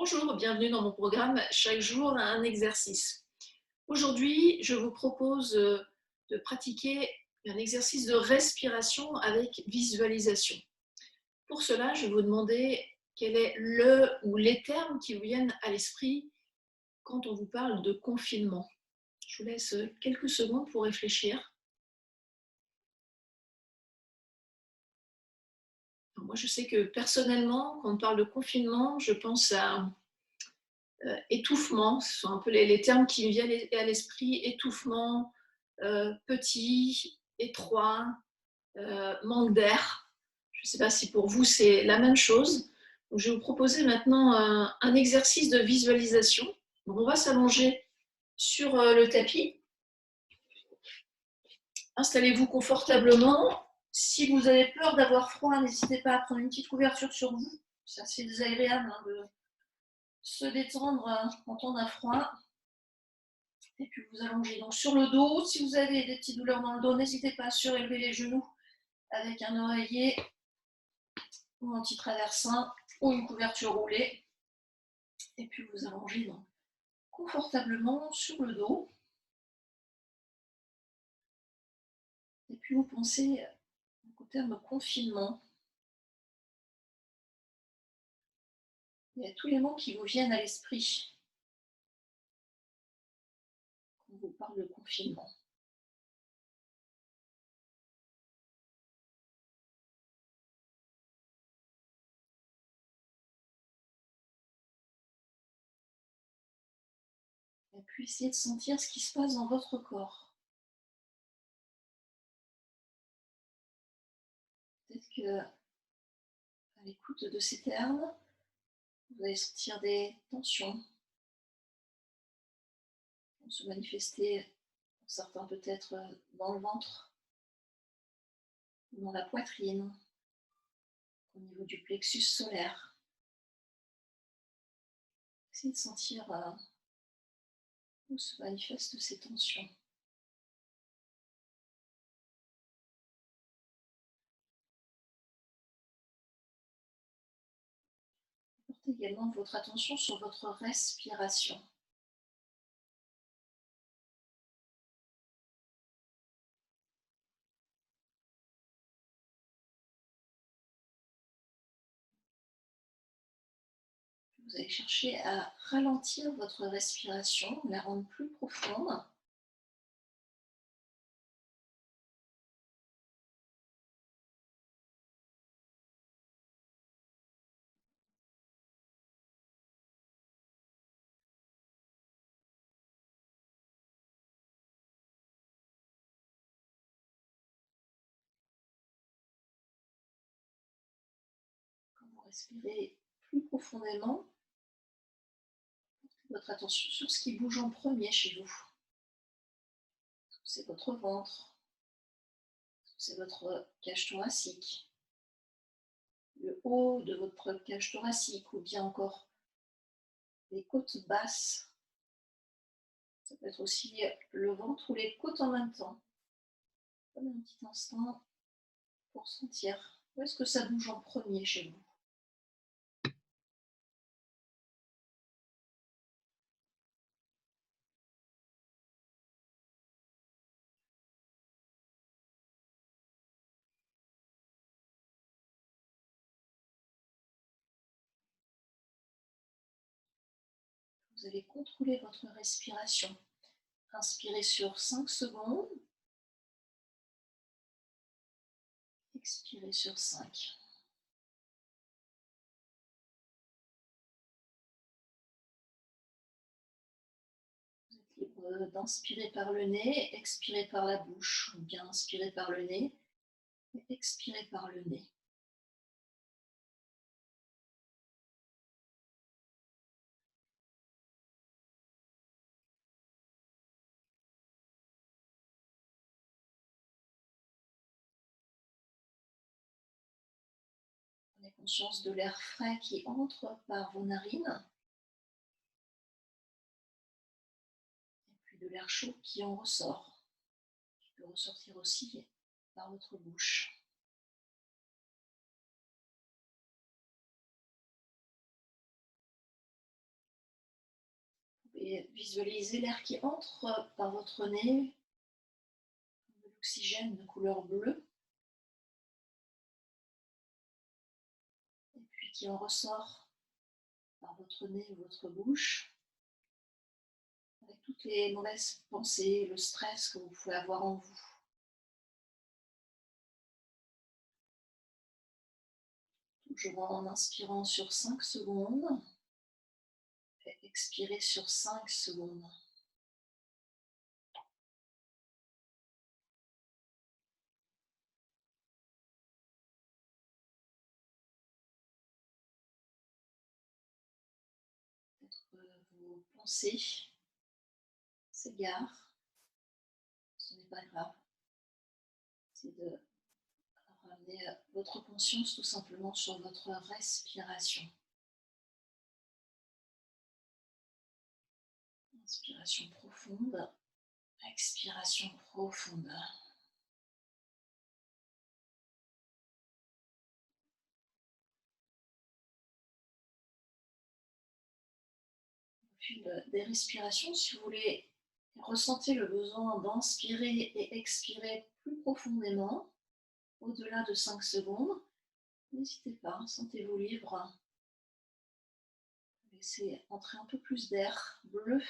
Bonjour, bienvenue dans mon programme Chaque jour un exercice. Aujourd'hui, je vous propose de pratiquer un exercice de respiration avec visualisation. Pour cela, je vais vous demander quel est le ou les termes qui vous viennent à l'esprit quand on vous parle de confinement. Je vous laisse quelques secondes pour réfléchir. Alors moi, je sais que personnellement, quand on parle de confinement, je pense à étouffement, ce sont un peu les termes qui me viennent à l'esprit, étouffement, petit, étroit, manque d'air. Je ne sais pas si pour vous c'est la même chose. Donc, je vais vous proposer maintenant un exercice de visualisation. Donc, on va s'allonger sur le tapis. Installez-vous confortablement. Si vous avez peur d'avoir froid, n'hésitez pas à prendre une petite couverture sur vous. C'est assez désagréable de se détendre quand on a froid. Et puis vous allongez donc sur le dos. Si vous avez des petites douleurs dans le dos, n'hésitez pas à surélever les genoux avec un oreiller ou un anti-traversin ou une couverture roulée. Et puis vous allongez donc confortablement sur le dos. Et puis vous pensez au terme confinement. Il y a tous les mots qui vous viennent à l'esprit quand on vous parle de confinement. Et puis essayez de sentir ce qui se passe dans votre corps. Peut-être que, à l'écoute de ces termes, vous allez sentir des tensions qui vont se manifester, pour certains peut-être dans le ventre, dans la poitrine, au niveau du plexus solaire. Essayez de sentir où se manifestent ces tensions. Portez également votre attention sur votre respiration. Vous allez chercher à ralentir votre respiration, la rendre plus profonde. Quand vous respirez plus profondément, portez votre attention sur ce qui bouge en premier chez vous. C'est votre ventre, c'est votre cage thoracique, le haut de votre cage thoracique ou bien encore les côtes basses. Ça peut être aussi le ventre ou les côtes en même temps. Prenez un petit instant pour sentir où est-ce que ça bouge en premier chez vous. Vous allez contrôler votre respiration. Inspirez sur 5 secondes. Expirez sur 5. Vous êtes libre d'inspirer par le nez, expirer par la bouche, ou bien inspirer par le nez et expirer par le nez. Prenez conscience de l'air frais qui entre par vos narines et puis de l'air chaud qui en ressort, qui peut ressortir aussi par votre bouche. pouvez visualiser l'air qui entre par votre nez, de l'oxygène de couleur bleue, et puis qui en ressort par votre nez ou votre bouche, avec toutes les mauvaises pensées, le stress que vous pouvez avoir en vous. Toujours en inspirant sur 5 secondes et expirez sur 5 secondes. Peut-être vos pensées s'égarent, ce n'est pas grave. C'est de ramener votre conscience tout simplement sur votre respiration. Inspiration profonde, expiration profonde. Au fil des respirations, si vous voulez, ressentez le besoin d'inspirer et expirer plus profondément, au-delà de 5 secondes. N'hésitez pas, sentez-vous libre. Laissez entrer un peu plus d'air bleu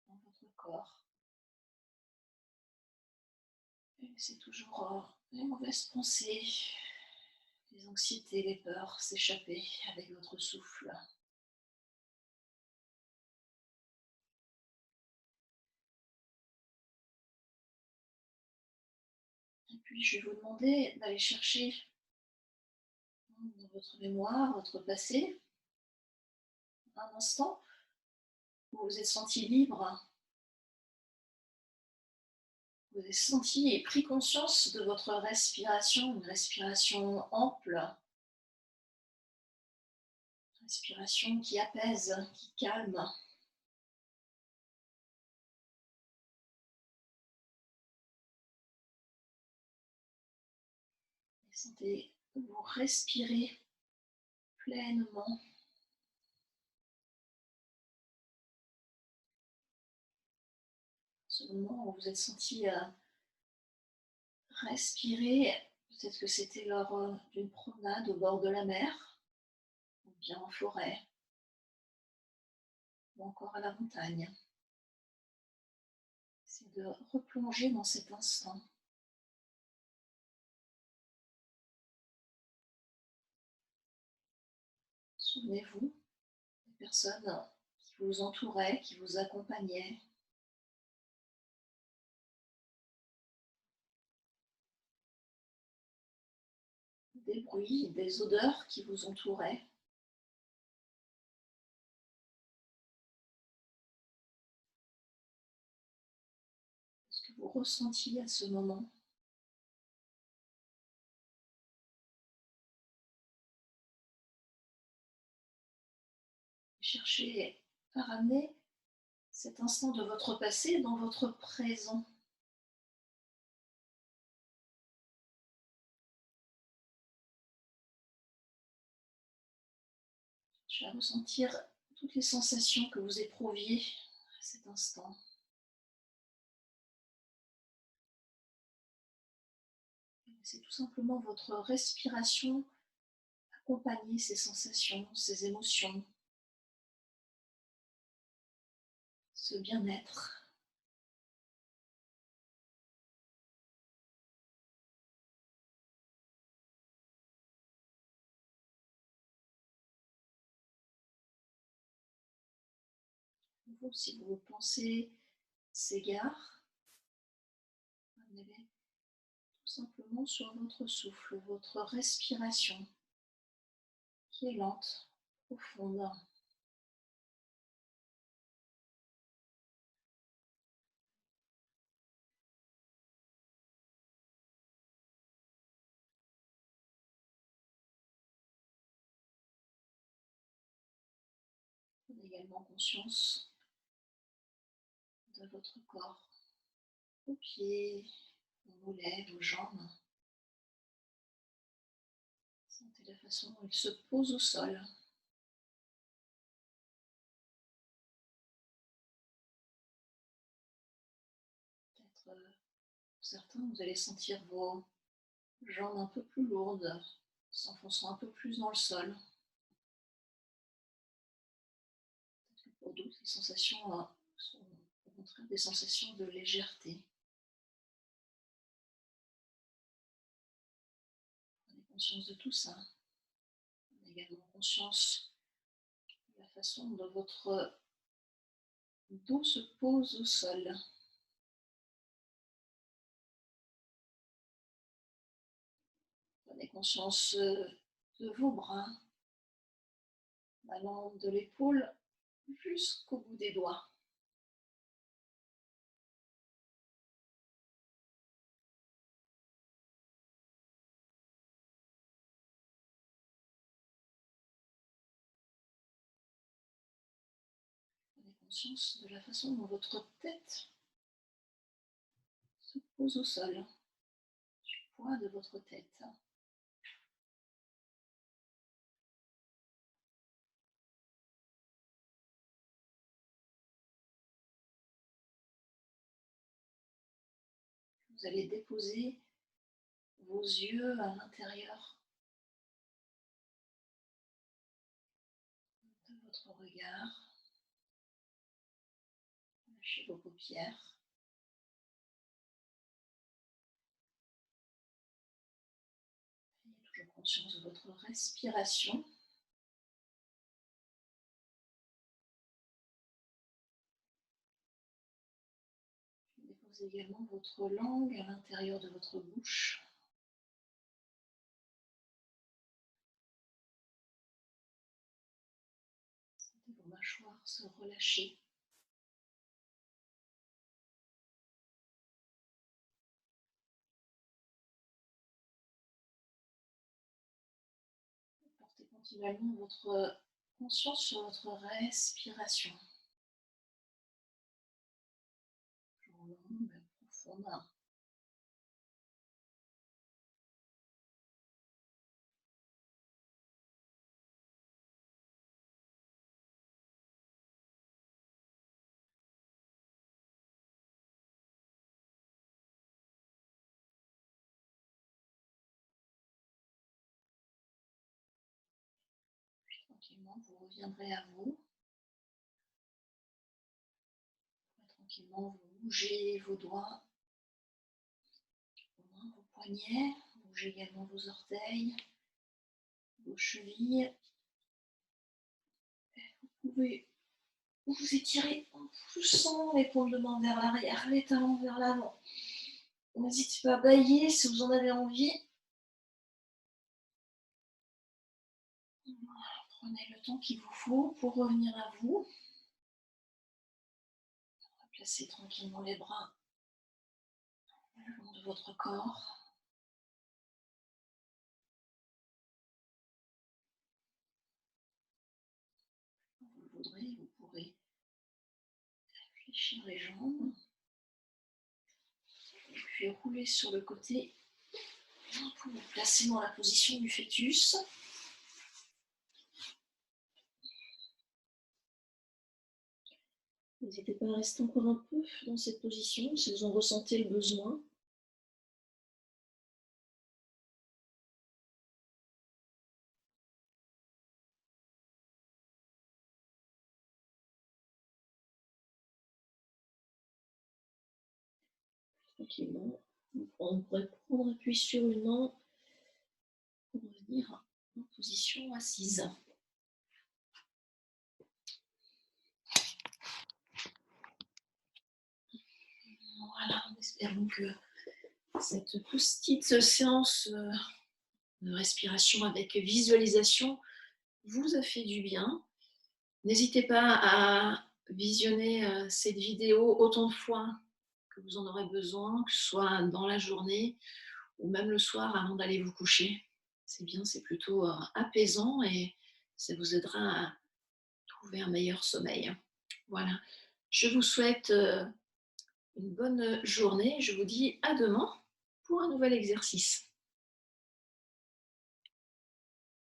dans votre corps. Et laissez toujours les mauvaises pensées, les anxiétés, les peurs s'échapper avec votre souffle. Et puis je vais vous demander d'aller chercher dans votre mémoire, votre passé, un instant où vous vous êtes senti libre, vous avez senti et pris conscience de votre respiration, une respiration ample, une respiration qui apaise, qui calme. Et sentez vous respirer pleinement. Ce moment où vous êtes senti respirer, peut-être que c'était lors d'une promenade au bord de la mer, ou bien en forêt, ou encore à la montagne. C'est de replonger dans cet instant. Souvenez-vous des personnes qui vous entouraient, qui vous accompagnaient. Des bruits, des odeurs qui vous entouraient. Ce que vous ressentiez à ce moment. Cherchez à ramener cet instant de votre passé dans votre présent. Je vais ressentir toutes les sensations que vous éprouviez à cet instant. C'est tout simplement votre respiration accompagner ces sensations, ces émotions, ce bien-être. Vous, si vos pensées s'égarent, amenez-les tout simplement sur votre souffle, votre respiration qui est lente, profonde. Prenez également conscience de votre corps, vos pieds, vos mollets, vos jambes. Sentez la façon dont ils se posent au sol. pour certains, vous allez sentir vos jambes un peu plus lourdes, s'enfonçant un peu plus dans le sol. Pour d'autres, les sensations sont au contraire des sensations de légèreté. Prenez conscience de tout ça. Prenez également conscience de la façon dont votre dos se pose au sol. Prenez conscience de vos bras, allant de l'épaule jusqu'au bout des doigts. Prenez conscience de la façon dont votre tête se pose au sol, du poids de votre tête. Vous allez déposer vos yeux à l'intérieur de votre regard. Lâchez vos paupières. Ayez toujours conscience de votre respiration. Déposez également votre langue à l'intérieur de votre bouche. Sentez vos mâchoires se relâcher. Portez continuellement votre conscience sur votre respiration. Longue, profonde. Tranquillement, vous reviendrez à vous. Tranquillement, vous bougez vos doigts, vos mains, vos poignets. Bougez également vos orteils, vos chevilles. Vous pouvez vous étirer en poussant l'épaule de main vers l'arrière, les talons vers l'avant. N'hésitez pas à bâiller si vous en avez envie. Voilà, prenez le temps qu'il vous faut pour revenir à vous. Placez tranquillement les bras le long de votre corps. Quand vous le voudrez, vous pourrez fléchir les jambes, puis rouler sur le côté pour vous placer dans la position du fœtus. N'hésitez pas à rester encore un peu dans cette position si vous en ressentez le besoin. Tranquillement, on pourrait prendre appui sur une main pour revenir en position assise. Voilà, espérons que cette petite séance de respiration avec visualisation vous a fait du bien. N'hésitez pas à visionner cette vidéo autant de fois que vous en aurez besoin, que ce soit dans la journée ou même le soir avant d'aller vous coucher. C'est bien, c'est plutôt apaisant et ça vous aidera à trouver un meilleur sommeil. Voilà, je vous souhaite une bonne journée. Je vous dis à demain pour un nouvel exercice.